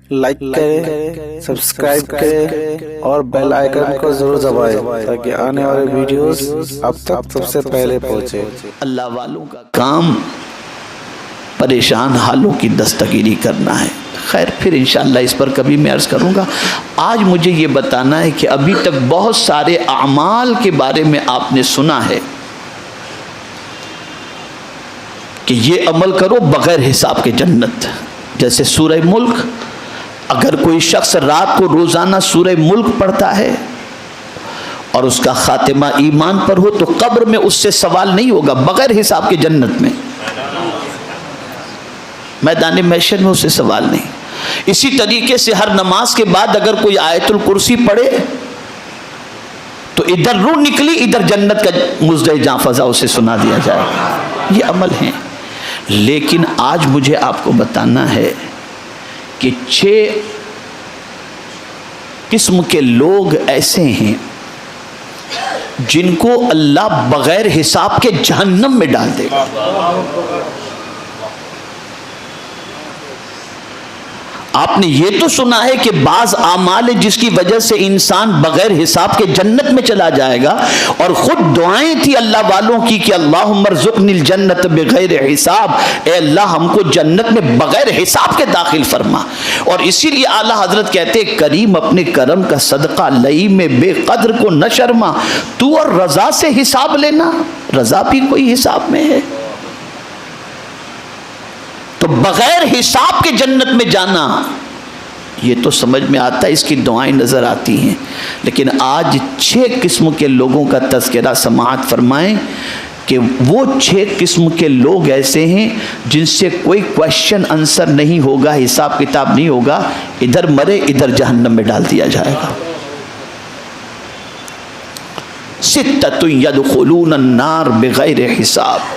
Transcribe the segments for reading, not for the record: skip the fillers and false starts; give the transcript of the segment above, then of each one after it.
Like करें, subscribe करें और बेल आइकन को जरूर दबाएं ताकि आने वाले वीडियोस आप तक सबसे पहले पहुंचे। अल्लाह वालों का काम परेशान हालों की दस्तगीरी करना है। खैर, फिर इंशाअल्लाह इस पर कभी मैं अर्ज़ करूँगा। आज मुझे ये बताना है कि अभी तक बहुत सारे अमाल के बारे में आपने सुना है कि ये अमल करो बग़ैर हिसाब के जन्नत। जैसे सूरह मुल्क, अगर कोई शख्स रात को रोज़ाना सूरह मुल्क पढ़ता है और उसका खातिमा ईमान पर हो तो कब्र में उससे सवाल नहीं होगा, बग़ैर हिसाब के जन्नत में, मैदान महशर में उससे सवाल नहीं। इसी तरीके से हर नमाज के बाद अगर कोई आयतुल कुर्सी पढ़े तो इधर रूह निकली, इधर जन्नत का मुज़्ज़ जाँ फ़ज़ा उसे सुना दिया जाएगा। ये अमल हैं। लेकिन आज मुझे आपको बताना है कि 6 किस्म के लोग ऐसे हैं जिनको अल्लाह बग़ैर हिसाब के जहन्नम में डाल देगा। आपने ये तो सुना है कि बाज़ आमाल जिसकी वजह से इंसान बग़ैर हिसाब के जन्नत में चला जाएगा, और ख़ुद दुआएं थी अल्लाह वालों की कि अल्लाहुम्मर्ज़ुक़निल जन्नत बिग़ैर हिसाब, ए अल्लाह हमको जन्नत में बग़ैर हिसाब के दाखिल फरमा। और इसीलिए आला हज़रत कहते करीम अपने करम का सदका लई में बेक़द्र को न शर्मा, तू और रज़ा से हिसाब लेना, रज़ा भी कोई हिसाब में है। तो बग़ैर हिसाब के जन्नत में जाना ये तो समझ में आता है, इसकी दुआएं नज़र आती हैं। लेकिन आज 6 किस्म के लोगों का तज़किरा समाअत फरमाएं कि वो 6 किस्म के लोग ऐसे हैं जिनसे कोई क्वेश्चन आंसर नहीं होगा, हिसाब किताब नहीं होगा, इधर मरे इधर जहन्नम में डाल दिया जाएगा। सित्ततुन यदखुलून अन्नार बिग़ैर हिसाब।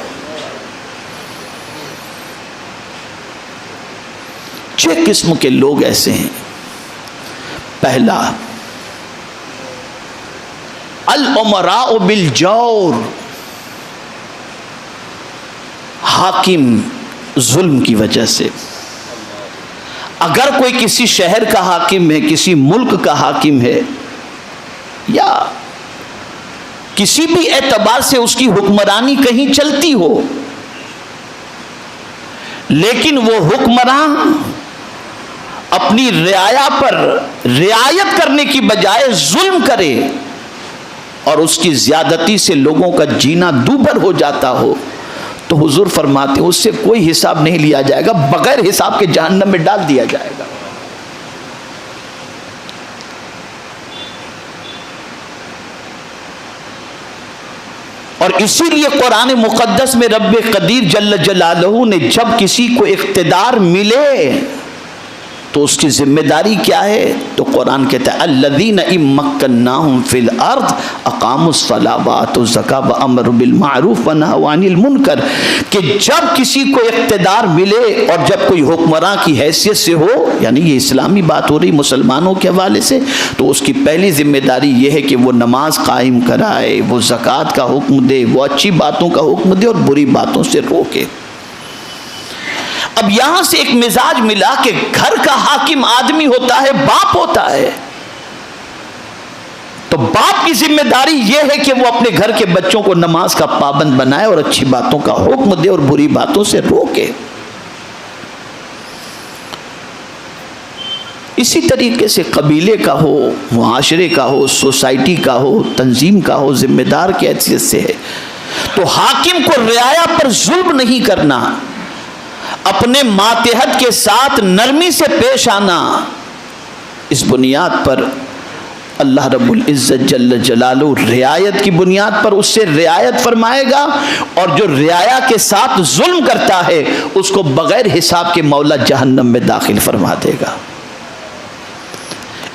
6 किस्म के लोग ऐसे हैं। पहला, अल उमराउ बिल जौर, हाकिम जुल्म की वजह से। अगर कोई किसी शहर का हाकिम है, किसी मुल्क का हाकिम है, या किसी भी एतबार से उसकी हुक्मरानी कहीं चलती हो, लेकिन वो हुक्मरान अपनी रियाया पर रियायत करने की बजाय जुल्म करे और उसकी ज्यादती से लोगों का जीना दूभर हो जाता हो, तो हुजूर फरमाते हैं उससे कोई हिसाब नहीं लिया जाएगा, बगैर हिसाब के जहन्नम में डाल दिया जाएगा। और इसीलिए कुरान मुक़द्दस में रब्बे क़दीर जल्ल जलालहू ने जब किसी को इख्तिदार मिले तो उसकी जिम्मेदारी क्या है, तो कुरान कहता है अल्लज़ीना इम्मक्कन्नाहुम फिल अर्द अक़ामुस्सलाह व आतुज़्ज़काह व अमरू बिल मारूफ व नहौ अनिल मुनकर, कि जब किसी को इख्तिदार मिले और जब कोई हुक्मरान की हैसियत से हो, यानी ये इस्लामी बात हो रही मुसलमानों के हवाले से, तो उसकी पहली जिम्मेदारी ये है कि वो नमाज कायम कराए, वो ज़कात का हुक्म दे, वो अच्छी बातों का हुक्म दे और बुरी बातों से रोके। अब यहां से एक मिजाज मिला कि घर का हाकिम आदमी होता है, बाप होता है, तो बाप की जिम्मेदारी यह है कि वो अपने घर के बच्चों को नमाज का पाबंद बनाए और अच्छी बातों का हुक्म दे और बुरी बातों से रोके। इसी तरीके से कबीले का हो, मुआशरे का हो, सोसाइटी का हो, तंजीम का हो, जिम्मेदार की हैसियत से है, तो हाकिम को रियाया पर जुल्म नहीं करना, अपने मातहत के साथ नरमी से पेश आना। इस बुनियाद पर अल्लाह रब्बुल इज़्ज़त जल्ल जलालहू रियायत की बुनियाद पर उससे रियायत फरमाएगा, और जो रियाया के साथ जुल्म करता है उसको बगैर हिसाब के मौला जहन्नम में दाखिल फरमा देगा।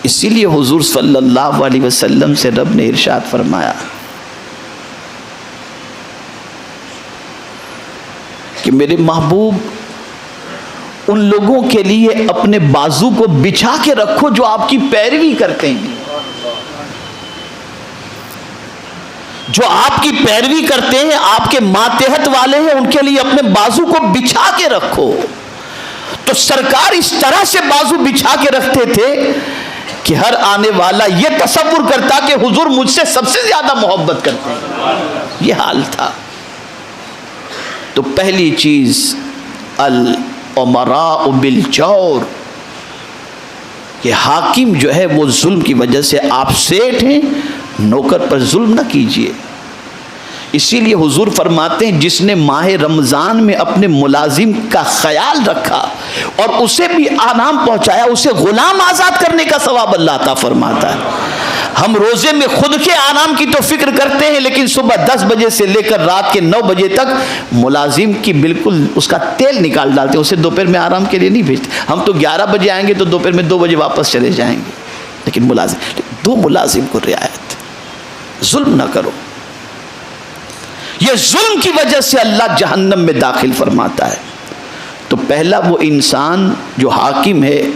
इसीलिए हुजूर सल्लल्लाहु अलैहि वसल्लम से रब ने इरशाद फरमाया कि मेरे महबूब उन लोगों के लिए अपने बाजू को बिछा के रखो जो आपकी पैरवी करते हैं, जो आपकी पैरवी करते हैं, आपके मातहत वाले हैं, उनके लिए अपने बाजू को बिछा के रखो। तो सरकार इस तरह से बाजू बिछा के रखते थे कि हर आने वाला यह तसव्वुर करता कि हुजूर मुझसे सबसे ज्यादा मोहब्बत करते हैं। यह हाल था। तो पहली चीज अल उमरा बिल जौर, कि हाकिम जो है वो जुल्म की वजह से, आप सेठ हैं, नौकर पर जुल्म ना कीजिए। इसीलिए हुजूर फरमाते हैं जिसने माह रमज़ान में अपने मुलाजिम का ख्याल रखा और उसे भी आराम पहुंचाया, उसे गुलाम आज़ाद करने का सवाब अल्लाह अता फरमाता है। हम रोज़े में खुद के आराम की तो फिक्र करते हैं, लेकिन सुबह 10 बजे से लेकर रात के 9 बजे तक मुलाजिम की बिल्कुल उसका तेल निकाल डालते हैं, उसे दोपहर में आराम के लिए नहीं भेजते। हम तो 11 बजे आएंगे तो दोपहर में 2 बजे वापस चले जाएंगे, लेकिन मुलाजिम, दो मुलाजिम को रियायत, जुल्म ना करो। यह जुल्म की वजह से अल्लाह जहन्नम में दाखिल फरमाता है। तो पहला वो इंसान जो हाकिम है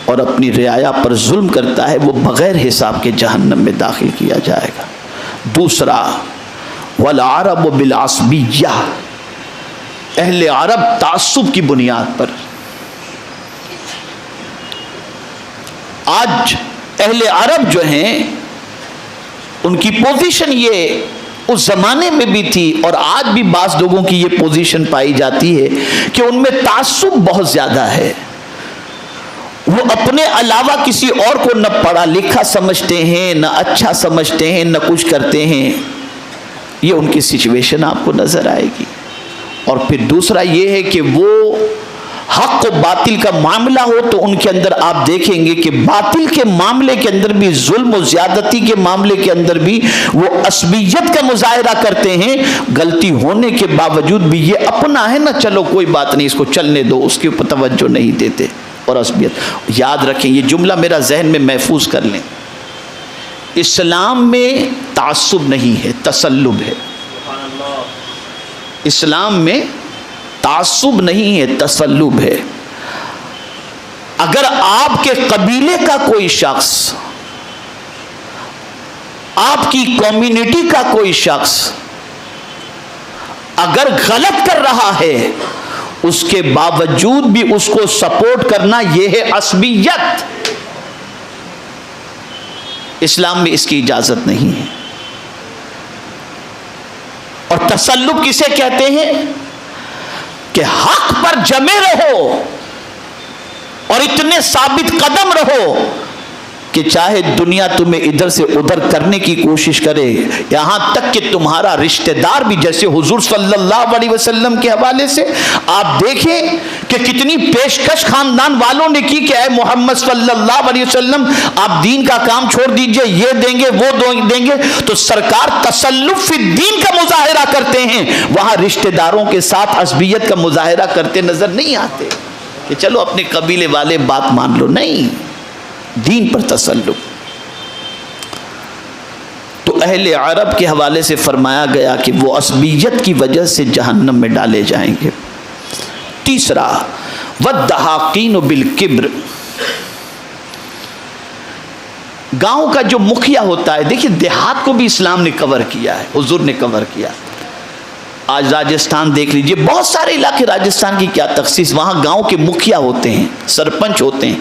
और अपनी रियाया पर जुल्म करता है, वो बग़ैर हिसाब के जहन्नम में दाखिल किया जाएगा। दूसरा वल अरब बिल असबिय्या, अहले अरब तासुब की बुनियाद पर। आज अहले अरब जो हैं उनकी पोजीशन ये उस जमाने में भी थी और आज भी बास लोगों की ये पोजीशन पाई जाती है कि उनमें तासुब बहुत ज्यादा है। वो अपने अलावा किसी और को न पढ़ा लिखा समझते हैं, न अच्छा समझते हैं, न कुछ करते हैं। ये उनकी सिचुएशन आपको नजर आएगी। और फिर दूसरा ये है कि वो हक और बातिल का मामला हो तो उनके अंदर आप देखेंगे कि बातिल के मामले के अंदर भी, जुल्म और ज्यादती के मामले के अंदर भी वो असबियत का मुजाहिरा करते हैं। गलती होने के बावजूद भी ये अपना है ना, चलो कोई बात नहीं, इसको चलने दो, उसके ऊपर तवज्जो नहीं देते। और असबियत, याद रखें, ये जुमला मेरा जहन में महफूज कर लें, इस्लाम में तासुब नहीं है, तसल्लुब है। इस्लाम में तासुब नहीं है, तसल्लुब है। अगर आपके कबीले का कोई शख्स, आपकी कम्युनिटी का कोई शख्स अगर गलत कर रहा है, उसके बावजूद भी उसको सपोर्ट करना, यह है असबियत। इस्लाम में इसकी इजाजत नहीं है। और तसल्लुब किसे कहते हैं कि हक पर जमे रहो और इतने साबित कदम रहो कि चाहे दुनिया तुम्हें इधर से उधर करने की कोशिश करे, यहां तक कि तुम्हारा रिश्तेदार भी, जैसे हुजूर सल्लल्लाहु अलैहि वसल्लम के हवाले से आप देखें कि कितनी पेशकश खानदान वालों ने की कि ऐ मोहम्मद सल्लल्लाहु अलैहि वसल्लम, आप दीन का काम छोड़ दीजिए, ये देंगे वो देंगे। तो सरकार तसल्लुफ फी दीन का मुजाहिरा करते हैं, वहां रिश्तेदारों के साथ असबियत का मुजाहिरा करते नजर नहीं आते कि चलो अपने कबीले वाले बात मान लो, नहीं, दीन पर तसल्लुब। तो अहले अरब के हवाले से फरमाया गया कि वो असबियत की वजह से जहन्नम में डाले जाएंगे। तीसरा वद्दहाकीन बिल किब्र, गांव का जो मुखिया होता है, देखिए देहात को भी इस्लाम ने कवर किया है, हुजूर ने कवर किया। आज राजस्थान देख लीजिए, बहुत सारे इलाके राजस्थान की क्या तखसीस, वहां गांव के मुखिया होते हैं, सरपंच होते हैं।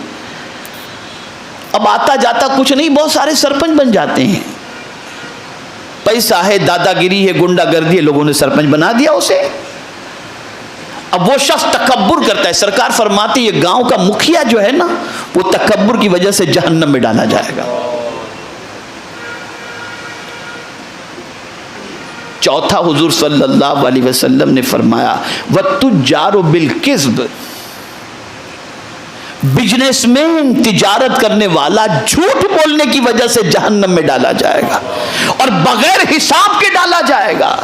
अब आता जाता कुछ नहीं, बहुत सारे सरपंच बन जाते हैं। पैसा है, दादागिरी है, गुंडागर्दी है, लोगों ने सरपंच बना दिया उसे। अब वो शख्स तकब्बुर करता है, सरकार फरमाती है गांव का मुखिया जो है ना, वो तकब्बुर की वजह से जहन्नम में डाला जाएगा। चौथा, हुजूर सल्लल्लाहु अलैहि वसल्लम ने फरमाया वत्तुज्जारु बिल किज़्ब, बिजनेसमैन, तिजारत करने वाला झूठ बोलने की वजह से जहन्नम में डाला जाएगा और बगैर हिसाब के डाला जाएगा।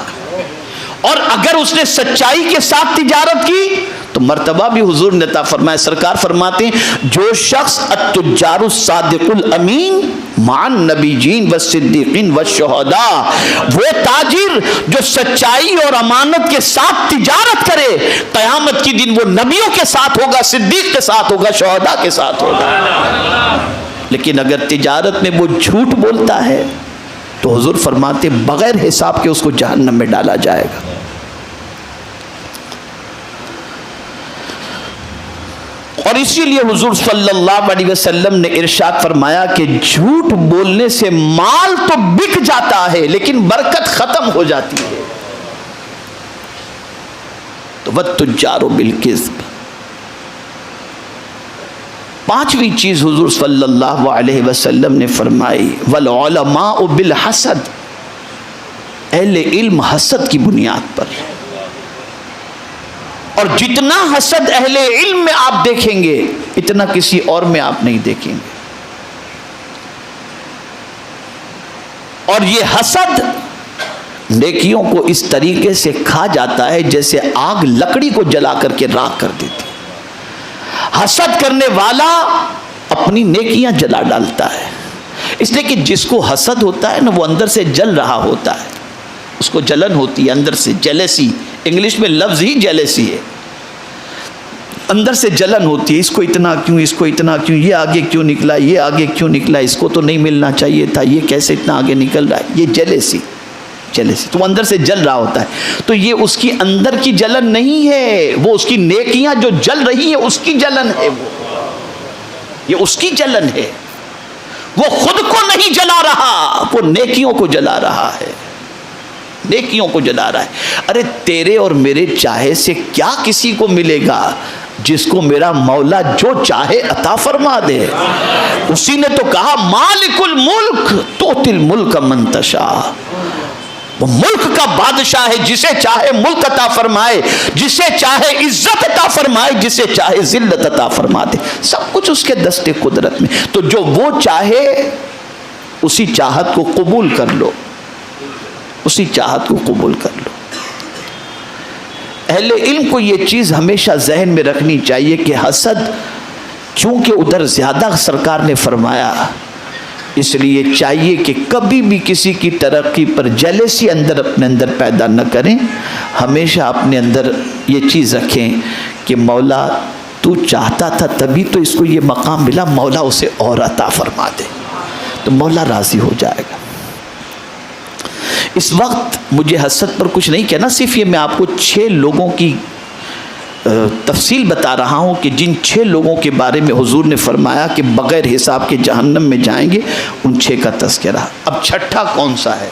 और अगर उसने सच्चाई के साथ तिजारत की तो मर्तबा भी हुजूर ने अता फरमाया। सरकार फरमाते हैं जो शख्स अत्तुज्जारु सादिकुल अमीन मान नबीजीन व सिद्दीकीन व शुहदा, वो ताजिर जो सच्चाई और अमानत के साथ तिजारत करे, कयामत के दिन वो नबियों के साथ होगा, सिद्दीक के साथ होगा, शुहदा के साथ होगा। लेकिन अगर तिजारत में वो झूठ बोलता है तो हुजूर फरमाते बगैर हिसाब के उसको जहन्नम में डाला जाएगा। और इसीलिए हुजूर सल्लल्लाहु अलैहि वसल्लम ने इरशाद फरमाया कि झूठ बोलने से माल तो बिक जाता है लेकिन बरकत खत्म हो जाती है। तो वत्तुज्जारु बिलकिज़्ब। पांचवी चीज हुजूर सल्लल्लाहु अलैहि वसल्लम ने फरमाई वल उलमाउ बिल हसद, अहले इल्म हसद की बुनियाद पर। और जितना हसद अहले इल्म में आप देखेंगे इतना किसी और में आप नहीं देखेंगे। और ये हसद नेकियों को इस तरीके से खा जाता है जैसे आग लकड़ी को जला करके राख कर देती है। हसद करने वाला अपनी नेकियां जला डालता है, इसलिए कि जिसको हसद होता है ना वो अंदर से जल रहा होता है, उसको जलन होती है अंदर से, जेलेसी, इंग्लिश में लफ्ज ही जेलेसी है। अंदर से जलन होती है, इसको इतना क्यों, इसको इतना क्यों, ये आगे क्यों निकला, ये आगे क्यों निकला, इसको तो नहीं मिलना चाहिए था, ये कैसे इतना आगे निकल रहा है, ये जेलेसी तो अंदर से जल रहा होता है। तो ये उसकी अंदर की जलन नहीं है, वो उसकी नेकियां जो जल रही है उसकी जलन है, ये उसकी जलन है। वो खुद को नहीं जला रहा, वो नेकियों को जला रहा है, नेकियों को जला रहा है। अरे तेरे और मेरे चाहे से क्या किसी को मिलेगा, जिसको मेरा मौला जो चाहे अता फरमा दे। उसी ने तो कहा मालिकुल मुल्क तोतिल मुल्क मन तशा, वो मुल्क का बादशाह है, जिसे चाहे मुल्क अता फरमाए, जिसे चाहे इज्जत अता फरमाए, जिसे चाहे जिल्लत अता फरमा दे। सब कुछ उसके दस्ते कुदरत में। तो जो वो चाहे उसी चाहत को कबूल कर लो, उसी चाहत को कबूल कर लो। अहले इल्म को ये चीज़ हमेशा जहन में रखनी चाहिए कि हसद चूँकि उधर ज़्यादा सरकार ने फरमाया, इसलिए चाहिए कि कभी भी किसी की तरक्की पर जेलेसी अंदर अपने अंदर पैदा न करें। हमेशा अपने अंदर ये चीज़ रखें कि मौला तू चाहता था तभी तो इसको ये मकाम मिला, मौला उसे और अता फरमा दे, तो मौला राज़ी हो जाएगा। इस वक्त मुझे हसद पर कुछ नहीं कहना, सिर्फ ये मैं आपको 6 लोगों की तफसील बता रहा हूँ कि जिन 6 लोगों के बारे में हुजूर ने फरमाया कि बग़ैर हिसाब के जहन्नम में जाएंगे, उन 6 का तज़किरा। अब छठा कौन सा है?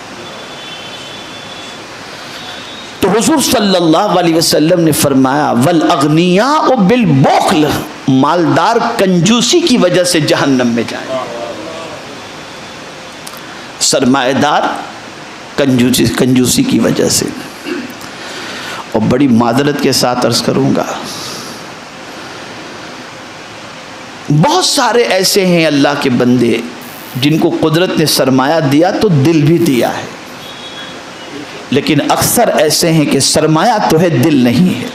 तो हुजूर सल्लल्लाहु अलैहि वसल्लम ने फरमाया वल अगनिया बिल बुख्ल, मालदार कंजूसी की वजह से जहन्नम में जाएंगे। सरमाएदार कंजूसी की वजह से। और बड़ी मादरत के साथ अर्ज करूंगा, बहुत सारे ऐसे हैं अल्लाह के बंदे जिनको कुदरत ने सरमाया दिया तो दिल भी दिया है, लेकिन अक्सर ऐसे हैं कि सरमाया तो है दिल नहीं है।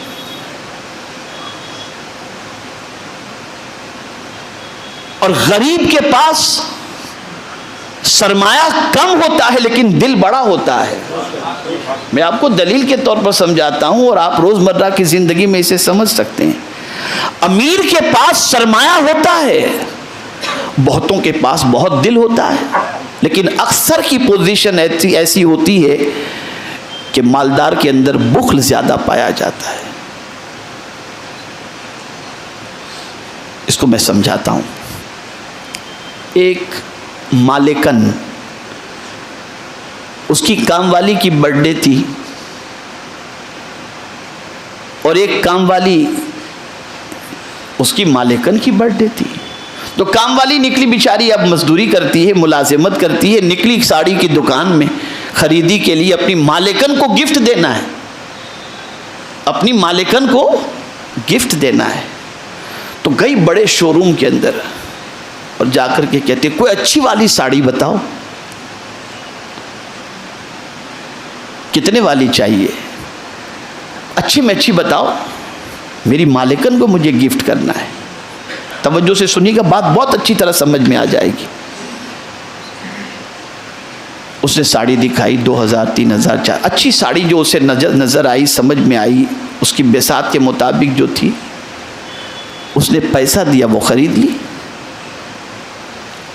और गरीब के पास सरमाया कम होता है लेकिन दिल बड़ा होता है। मैं आपको दलील के तौर पर समझाता हूं और आप रोजमर्रा की जिंदगी में इसे समझ सकते हैं। अमीर के पास सरमाया होता है, बहुतों के पास बहुत दिल होता है, लेकिन अक्सर की पोजीशन ऐसी होती है कि मालदार के अंदर बुख्ल ज्यादा पाया जाता है। इसको मैं समझाता हूं। एक मालिकन, उसकी कामवाली की बर्थडे थी और एक कामवाली, उसकी मालिकन की बर्थडे थी। तो कामवाली निकली बेचारी, अब मजदूरी करती है, मुलाजिमत करती है, निकली साड़ी की दुकान में खरीदी के लिए, अपनी मालिकन को गिफ्ट देना है, अपनी मालिकन को गिफ्ट देना है। तो गई बड़े शोरूम के अंदर और जाकर के कहते कोई अच्छी वाली साड़ी बताओ, कितने वाली चाहिए, अच्छी में अच्छी बताओ, मेरी मालिकन को मुझे गिफ्ट करना है। तवज्जो से सुनिएगा, बात बहुत अच्छी तरह समझ में आ जाएगी। उसने साड़ी दिखाई, 2000, 3000, 4000, अच्छी साड़ी जो उसे नज़र आई, समझ में आई, उसकी बेसात के मुताबिक जो थी, उसने पैसा दिया, वो ख़रीद ली।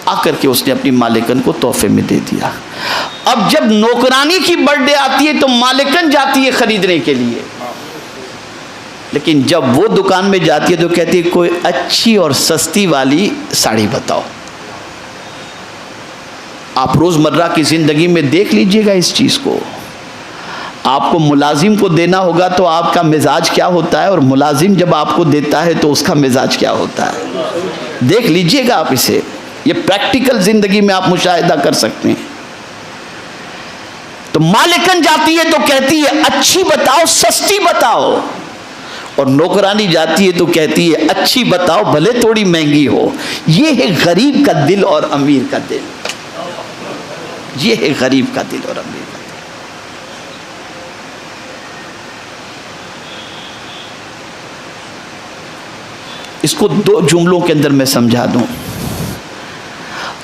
आकर के उसने अपनी मालिकन को तोहफे में दे दिया। अब जब नौकरानी की बर्थडे आती है तो मालिकन जाती है खरीदने के लिए। लेकिन जब वो दुकान में जाती है तो कहती है कोई अच्छी और सस्ती वाली साड़ी बताओ। आप रोजमर्रा की जिंदगी में देख लीजिएगा इस चीज को। आपको मुलाजिम को देना होगा तो आपका मिजाज क्या होता है, और मुलाजिम जब आपको देता है तो उसका मिजाज क्या होता है। देख लीजिएगा आप इसे, ये प्रैक्टिकल जिंदगी में आप मुशाहिदा कर सकते हैं। तो मालिकन जाती है तो कहती है अच्छी बताओ, सस्ती बताओ, और नौकरानी जाती है तो कहती है अच्छी बताओ भले थोड़ी महंगी हो। ये है गरीब का दिल और अमीर का दिल, ये है गरीब का दिल और अमीर का दिल। इसको दो जुमलों के अंदर मैं समझा दूं।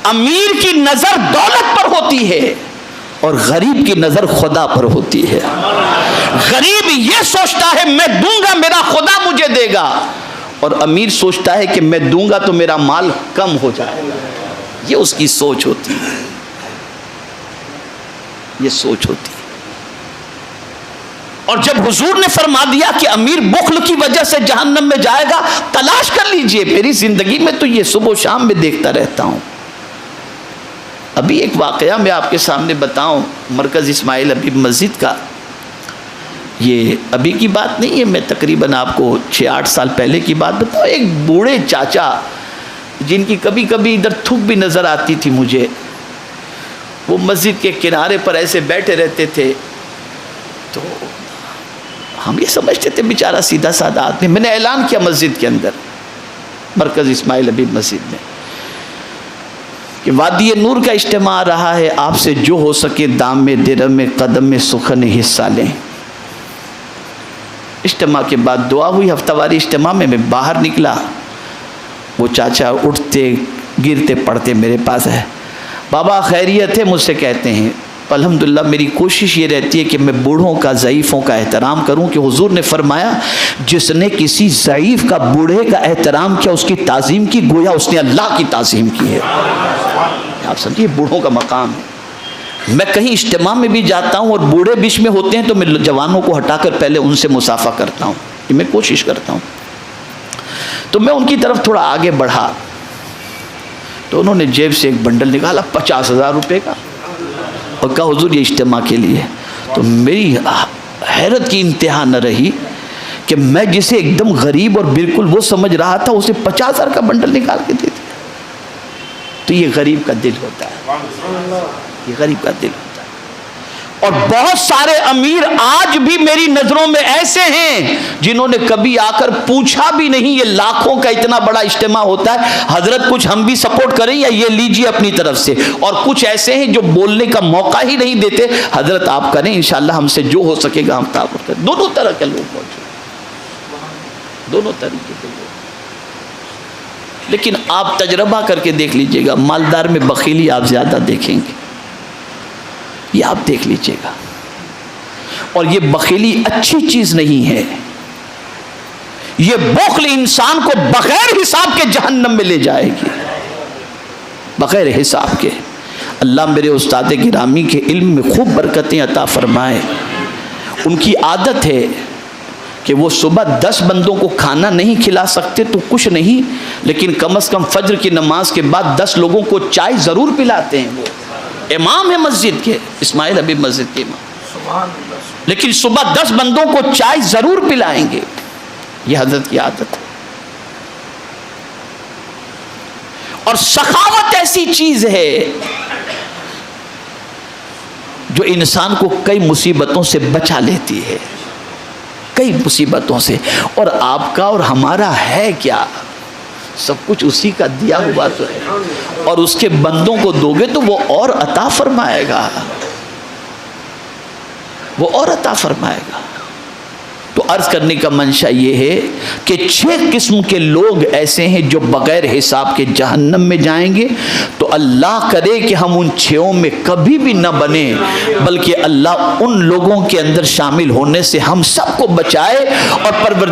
अमीर की नजर दौलत पर होती है और गरीब की नजर खुदा पर होती है। गरीब ये सोचता है मैं दूंगा मेरा खुदा मुझे देगा, और अमीर सोचता है कि मैं दूंगा तो मेरा माल कम हो जाएगा। ये उसकी सोच होती है, ये सोच होती है। और जब हुजूर ने फरमा दिया कि अमीर बुख्ल की वजह से जहन्नम में जाएगा, तलाश कर लीजिए। मेरी जिंदगी में तो ये सुबह शाम में देखता रहता हूं। अभी एक वाकया मैं आपके सामने बताऊं, मरकज इस्माइल हबीब मस्जिद का। ये अभी की बात नहीं है, मैं तकरीबन आपको 6-8 साल पहले की बात बताऊं। एक बूढ़े चाचा जिनकी कभी कभी इधर थूक भी नजर आती थी मुझे, वो मस्जिद के किनारे पर ऐसे बैठे रहते थे। तो हम ये समझते थे बेचारा सीधा साधा आदमी। मैंने ऐलान किया मस्जिद के अंदर, मरकज इस्माइल हबीब मस्जिद में, कि वादी नूर का इज्तिमा आ रहा है, आपसे जो हो सके दाम में दिरहम में कदम में सुखन हिस्सा लें। इज्तिमा के बाद दुआ हुई, हफ्तावारी इज्तिमा में मैं बाहर निकला। वो चाचा उठते गिरते पड़ते मेरे पास है, बाबा खैरियत है, मुझसे कहते हैं। अल्हम्दुलिल्लाह मेरी कोशिश ये रहती है कि मैं बूढ़ों का ज़ईफ़ों का एहतराम करूं, कि हुजूर ने फरमाया जिसने किसी ज़ईफ़ का बूढ़े का एहतराम किया, उसकी ताज़ीम की, गोया उसने अल्लाह की ताज़ीम की है। आप समझिए बूढ़ों का मकाम है। मैं कहीं इज्तिमा में भी जाता हूं और बूढ़े बीच में होते हैं तो मैं जवानों को हटाकर पहले उनसे मुसाफा करता हूं, कि मैं कोशिश करता हूं। तो मैं उनकी तरफ थोड़ा आगे बढ़ा तो उन्होंने जेब से एक बंडल निकाला 50,000 रुपये का, और कहा हुजूर ये इज्तिमा के लिए। तो मेरी हैरत की इंतहा न रही कि मैं जिसे एकदम गरीब और बिल्कुल वो समझ रहा था, उसे 50,000 का बंडल निकाल के दे दिया। तो ये गरीब का दिल होता है, ये गरीब का दिल होता है। और बहुत सारे अमीर आज भी मेरी नजरों में ऐसे हैं जिन्होंने कभी आकर पूछा भी नहीं ये लाखों का इतना बड़ा इज्तिमा होता है, हजरत कुछ हम भी सपोर्ट करें या ये लीजिए अपनी तरफ से। और कुछ ऐसे हैं जो बोलने का मौका ही नहीं देते, हजरत आप करें इंशाल्लाह हमसे जो हो सकेगा हम ताबूत करें। दोनों तरह के लोग मौजूद, दोनों तरीके के लोग। लेकिन आप तजर्बा करके देख लीजिएगा, मालदार में बखीली आप ज्यादा देखेंगे, ये आप देख लीजिएगा। और ये बखीली अच्छी चीज नहीं है, ये बुख्ल इंसान को बगैर हिसाब के जहन्नम में ले जाएगी, बगैर हिसाब के। अल्लाह मेरे उस्ताद गिरामी के इल्म में खूब बरकतें अता फरमाए। उनकी आदत है कि वो सुबह 10 बंदों को खाना नहीं खिला सकते तो कुछ नहीं, लेकिन कम से कम फज्र की नमाज के बाद 10 लोगों को चाय ज़रूर पिलाते हैं। वो इमाम है मस्जिद के, इस्माइल हबीब मस्जिद के इमाम, लेकिन सुबह 10 बंदों को चाय ज़रूर पिलाएंगे। ये हजरत की आदत है। और सखावत ऐसी चीज़ है जो इंसान को कई मुसीबतों से बचा लेती है, कई मुसीबतों से। और आपका और हमारा है क्या, सब कुछ उसी का दिया हुआ तो है, और उसके बंदों को दोगे तो वो और अता फरमाएगा, वो और अता फरमाएगा। तो अर्ज करने का मंशा ये है कि 6 किस्म के लोग ऐसे हैं जो बगैर हिसाब के जहन्नम में जाएंगे। तो अल्लाह करे कि हम उन 6 में कभी भी न बने, बल्कि अल्लाह उन लोगों के अंदर शामिल होने से हम सबको बचाए और परवरदिगार